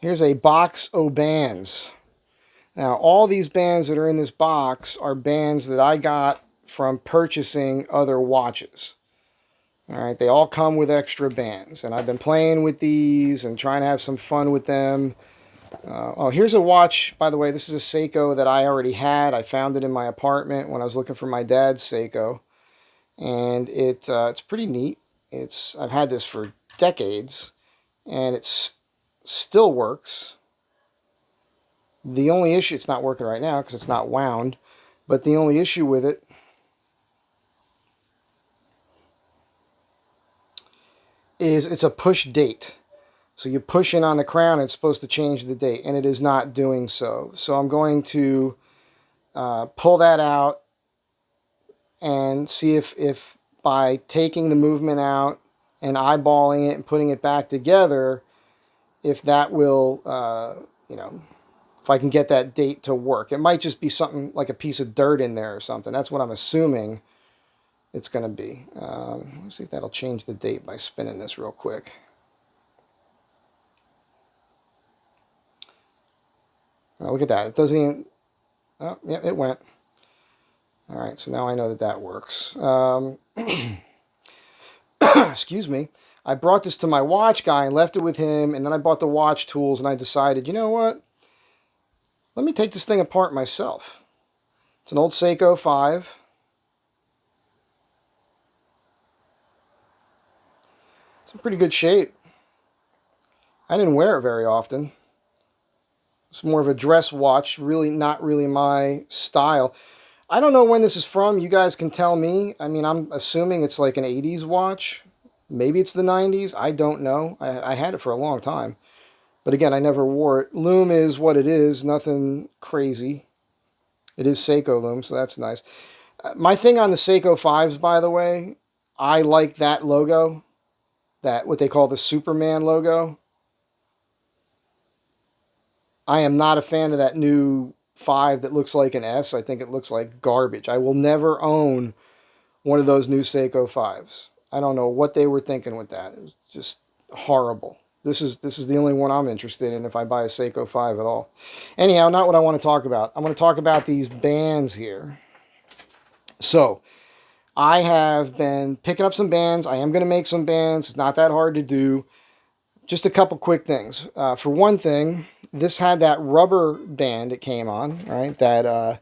Here's a box of bands. Now, all these bands that are in this box are bands that I got from purchasing other watches. All right, they all come with extra bands, and I've been playing with these and trying to have some fun with them. Oh, here's a watch, by the way. This is a Seiko that I already had. I found it in my apartment when I was looking for my dad's Seiko, and it's pretty neat. I've had this for decades, and it still works. The only issue, it's not working right now because it's not wound, but the only issue with it is it's a push date. So you push in on the crown, it's supposed to change the date, and it is not doing so. So I'm going to pull that out and see if by taking the movement out and eyeballing it and putting it back together, if that will, if I can get that date to work. It might just be something like a piece of dirt in there or something. That's what I'm assuming it's going to be. Let's see if that'll change the date by spinning this real quick. Oh, look at that. It doesn't even... Oh, yeah, it went. All right, so now I know that that works. Excuse me. I brought this to my watch guy and left it with him, and then I bought the watch tools, and I decided, you know what? Let me take this thing apart myself. It's an old Seiko 5. It's in pretty good shape. I didn't wear it very often. It's more of a dress watch, really not really my style. I don't know when this is from. You guys can tell me. I mean, I'm assuming it's like an 80s watch. Maybe it's the 90s. I don't know. I had it for a long time. But again, I never wore it. Loom is what it is. Nothing crazy. It is Seiko loom, so that's nice. My thing on the Seiko 5s, by the way, I like that logo. That, what they call the Superman logo. I am not a fan of that new 5 that looks like an S. I think it looks like garbage. I will never own one of those new Seiko 5s. I don't know what they were thinking with that. It was just horrible. This is the only one I'm interested in if I buy a Seiko 5 at all. Anyhow, not what I want to talk about. I want to talk about these bands here. So, I have been picking up some bands. I am going to make some bands. It's not that hard to do. Just a couple quick things. For one thing, this had that rubber band it came on, right? That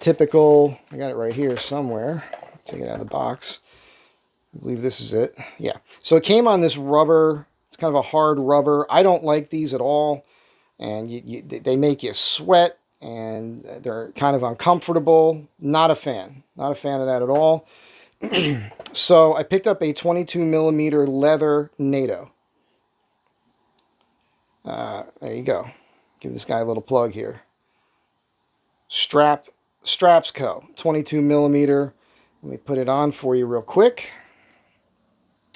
typical, I got it right here somewhere. Take it out of the box. I believe this is it. Yeah. So it came on this rubber. It's kind of a hard rubber. I don't like these at all. And they make you sweat. And they're kind of uncomfortable. Not a fan. Not a fan of that at all. So I picked up a 22 millimeter leather NATO. There you go. Give this guy a little plug here. Straps Co. 22 millimeter. Let me put it on for you real quick.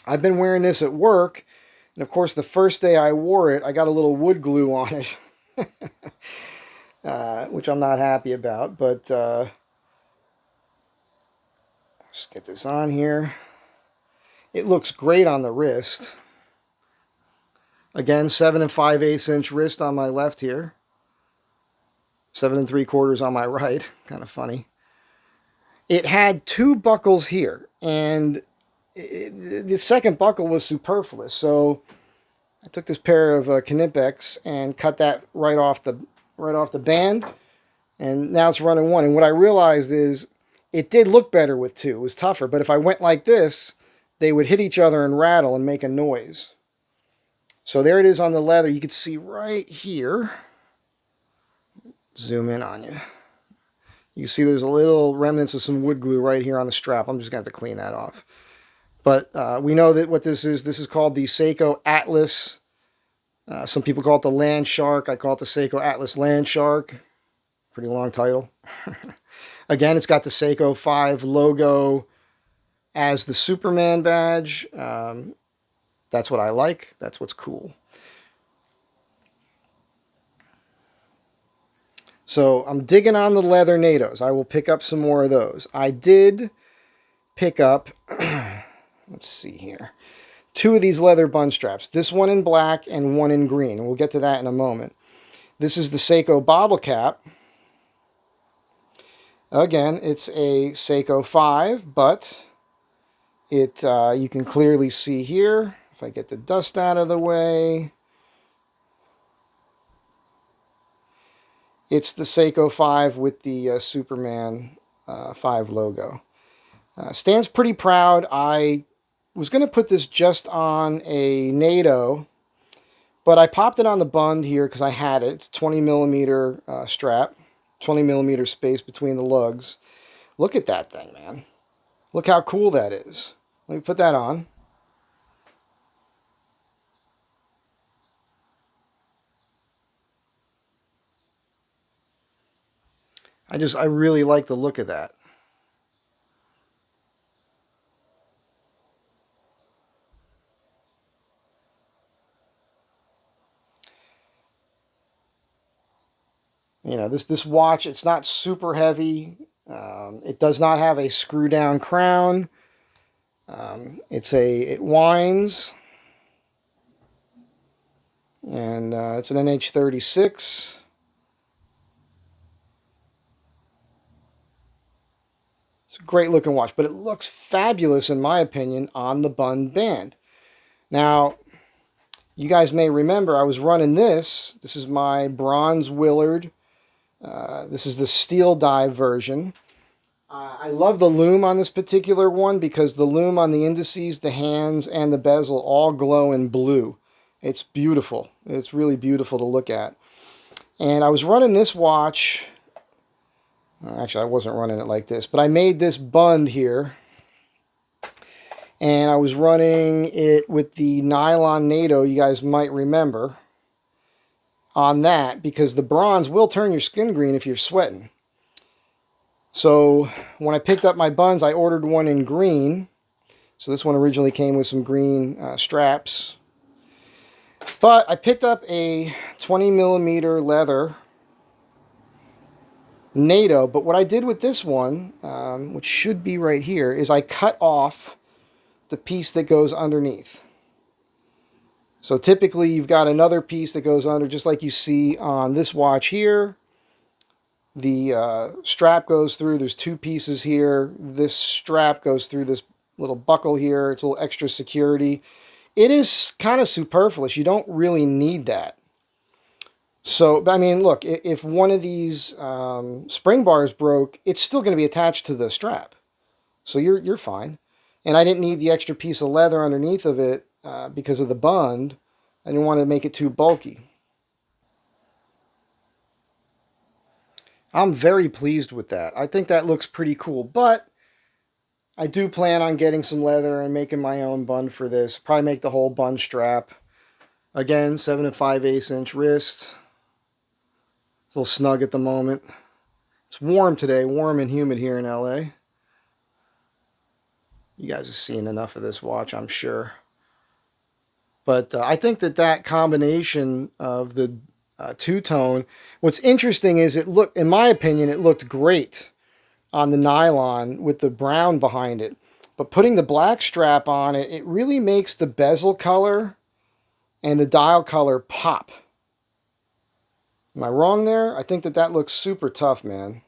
I've been wearing this at work. And of course, the first day I wore it, I got a little wood glue on it. Which I'm not happy about. But just get this on here. It looks great on the wrist. Again, 7 5/8 inch wrist on my left here. 7 3/4 on my right. Kind of funny. It had 2 buckles here, and the second buckle was superfluous. So I took this pair of Knipex and cut that right off the band, and now it's running 1. And what I realized is it did look better with 2. It was tougher, but if I went like this, they would hit each other and rattle and make a noise. So there it is on the leather. You can see right here. Zoom in on you. You can see there's a little remnants of some wood glue right here on the strap. I'm just going to have to clean that off. But we know that what this is called the Seiko Atlas. Some people call it the Land Shark. I call it the Seiko Atlas Land Shark. Pretty long title. Again, it's got the Seiko 5 logo as the Superman badge. That's what I like. That's what's cool. So I'm digging on the leather NATOs. I will pick up some more of those. I did pick up, let's see here, two of these leather bun straps. This one in black and one in green. We'll get to that in a moment. This is the Seiko bottle cap. Again, it's a Seiko 5, but it you can clearly see here, if I get the dust out of the way, it's the Seiko 5 with the Superman 5 logo. Stands pretty proud. I was going to put this just on a NATO, but I popped it on the bund here because I had it. It's a 20 millimeter strap, 20 millimeter space between the lugs. Look at that thing, man. Look how cool that is. Let me put that on. I really like the look of that. You know, this watch, it's not super heavy. It does not have a screw down crown. It winds, and it's an NH36. It's a great looking watch, but it looks fabulous in my opinion on the bund band. Now, you guys may remember I was running this. This is my bronze Willard. This is the steel dive version. I love the lume on this particular one because the lume on the indices, the hands, and the bezel all glow in blue. It's beautiful. It's really beautiful to look at. And I was running this watch. Actually, I wasn't running it like this, but I made this bund here. And I was running it with the nylon NATO, you guys might remember, on that, because the bronze will turn your skin green if you're sweating. So when I picked up my buns, I ordered one in green. So this one originally came with some green straps. But I picked up a 20 millimeter leather NATO. But what I did with this one, which should be right here, is I cut off the piece that goes underneath. So typically you've got another piece that goes under, just like you see on this watch here. The strap goes through. There's two pieces here. This strap goes through this little buckle here. It's a little extra security. It is kind of superfluous. You don't really need that. So, I mean, look, if one of these spring bars broke, it's still going to be attached to the strap. So you're fine. And I didn't need the extra piece of leather underneath of it because of the bund. I didn't want to make it too bulky. I'm very pleased with that. I think that looks pretty cool, but I do plan on getting some leather and making my own bund for this. Probably make the whole bund strap. Again, 7 5/8 inch wrist. It's a little snug at the moment. It's warm today, warm and humid here in LA. You guys have seen enough of this watch, I'm sure. But I think that combination of the two-tone, what's interesting is in my opinion, it looked great on the nylon with the brown behind it. But putting the black strap on it, it really makes the bezel color and the dial color pop. Am I wrong there? I think that looks super tough, man.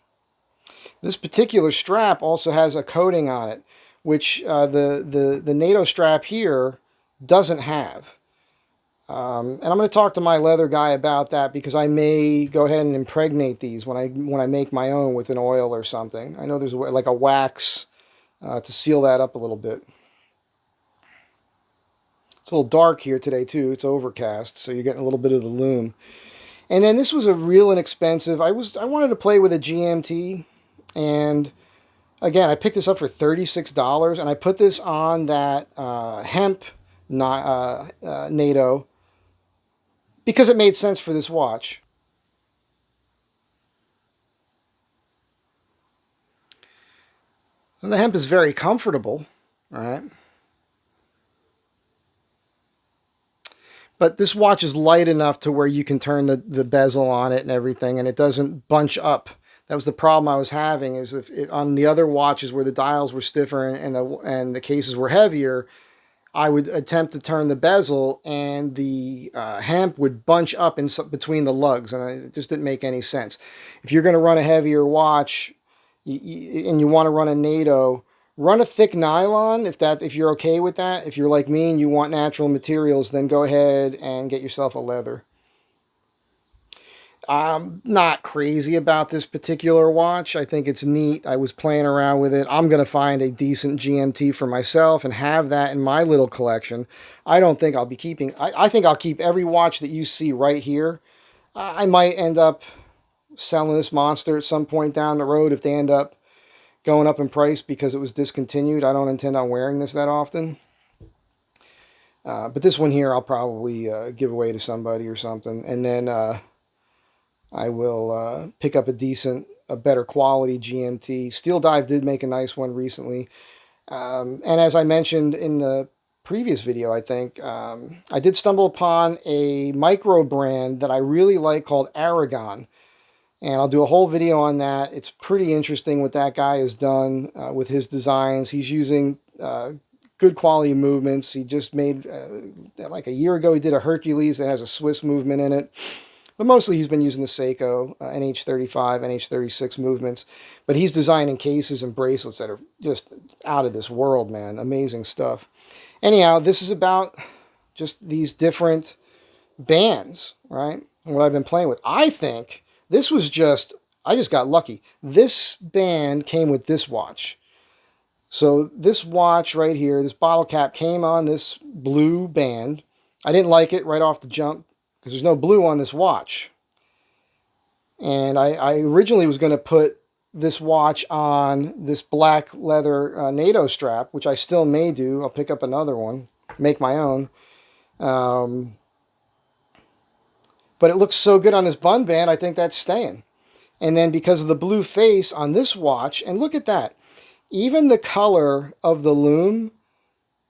This particular strap also has a coating on it, which the NATO strap here doesn't have. And I'm going to talk to my leather guy about that because I may go ahead and impregnate these when I make my own with an oil or something. I know there's like a wax to seal that up a little bit. It's a little dark here today too. It's overcast, so you're getting a little bit of the lume. And then this was a real inexpensive. I wanted to play with a GMT, and again, I picked this up for $36, and I put this on that hemp NATO because it made sense for this watch. And the hemp is very comfortable, all right? But this watch is light enough to where you can turn the bezel on it and everything, and it doesn't bunch up. That was the problem I was having, is on the other watches where the dials were stiffer and the cases were heavier, I would attempt to turn the bezel, and the hemp would bunch up in between the lugs, and it just didn't make any sense. If you're going to run a heavier watch and you want to run a NATO, run a thick nylon if you're okay with that. If you're like me and you want natural materials, then go ahead and get yourself a leather. I'm not crazy about this particular watch. I think it's neat. I was playing around with it. I'm going to find a decent GMT for myself and have that in my little collection. I don't think I'll be keeping... I think I'll keep every watch that you see right here. I might end up selling this monster at some point down the road if they end up going up in price because it was discontinued. I don't intend on wearing this that often. But this one here I'll probably give away to somebody or something. And then I will pick up a better quality GMT. Steel Dive did make a nice one recently. And as I mentioned in the previous video, I think, I did stumble upon a micro brand that I really like called Aragon. And I'll do a whole video on that. It's pretty interesting what that guy has done with his designs. He's using good quality movements. He just made, like a year ago, he did a Hercules that has a Swiss movement in it. But mostly he's been using the Seiko NH35, NH36 movements. But he's designing cases and bracelets that are just out of this world, man. Amazing stuff. Anyhow, this is about just these different bands, right? And what I've been playing with. I think this was I just got lucky. This band came with this watch. So this watch right here, this bottle cap came on this blue band. I didn't like it right off the jump because there's no blue on this watch. And I originally was going to put this watch on this black leather NATO strap, which I still may do. I'll pick up another one, make my own. But it looks so good on this bun band, I think that's staying. And then because of the blue face on this watch, and look at that. Even the color of the lume,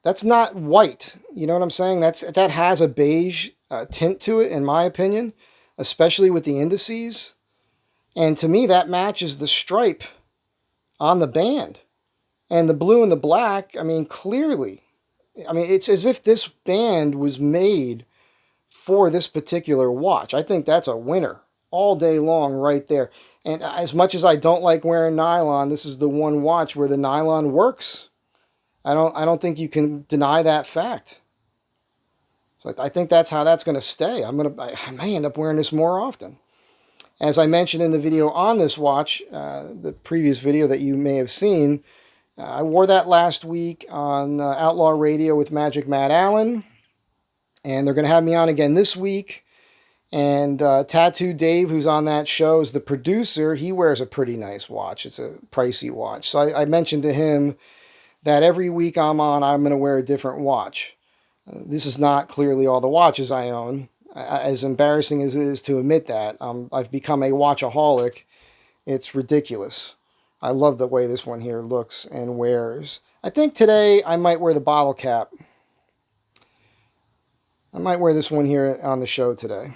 that's not white. You know what I'm saying? That has a beige tint to it, in my opinion, especially with the indices. And to me, that matches the stripe on the band. And the blue and the black, I mean, clearly. I mean, it's as if this band was made for this particular watch. I think that's a winner all day long right there. And as much as I don't like wearing nylon, this is the one watch where the nylon works. I don't think you can deny that fact. So I think that's how that's going to stay. I may end up wearing this more often. As I mentioned in the video on this watch, the previous video that you may have seen, I wore that last week on Outlaw Radio with Magic Matt Allen. And they're going to have me on again this week. And Tattoo Dave, who's on that show, is the producer. He wears a pretty nice watch. It's a pricey watch. So I mentioned to him that every week I'm going to wear a different watch. This is not clearly all the watches I own. As embarrassing as it is to admit that, I've become a watchaholic. It's ridiculous. I love the way this one here looks and wears. I think today I might wear the bottle cap. I might wear this one here on the show today.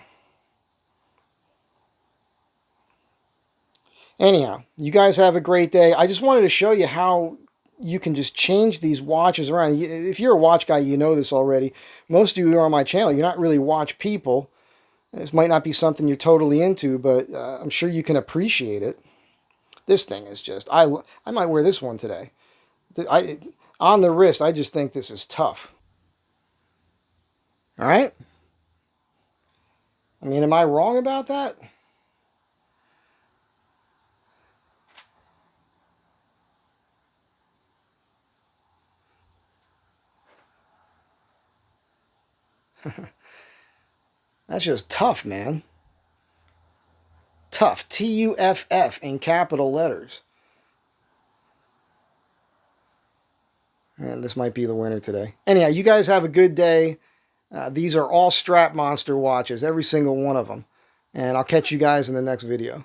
Anyhow, you guys have a great day. I just wanted to show you how you can just change these watches around. If you're a watch guy, you know this already. Most of you who are on my channel, you're not really watch people. This might not be something you're totally into, but I'm sure you can appreciate it. This thing is just... I might wear this one today. On the wrist, I just think this is tough. All right? I mean, am I wrong about that? That's just tough, man. Tough. T-U-F-F in capital letters. And this might be the winner today. Anyhow, you guys have a good day. These are all Strap Monster watches, every single one of them. And I'll catch you guys in the next video.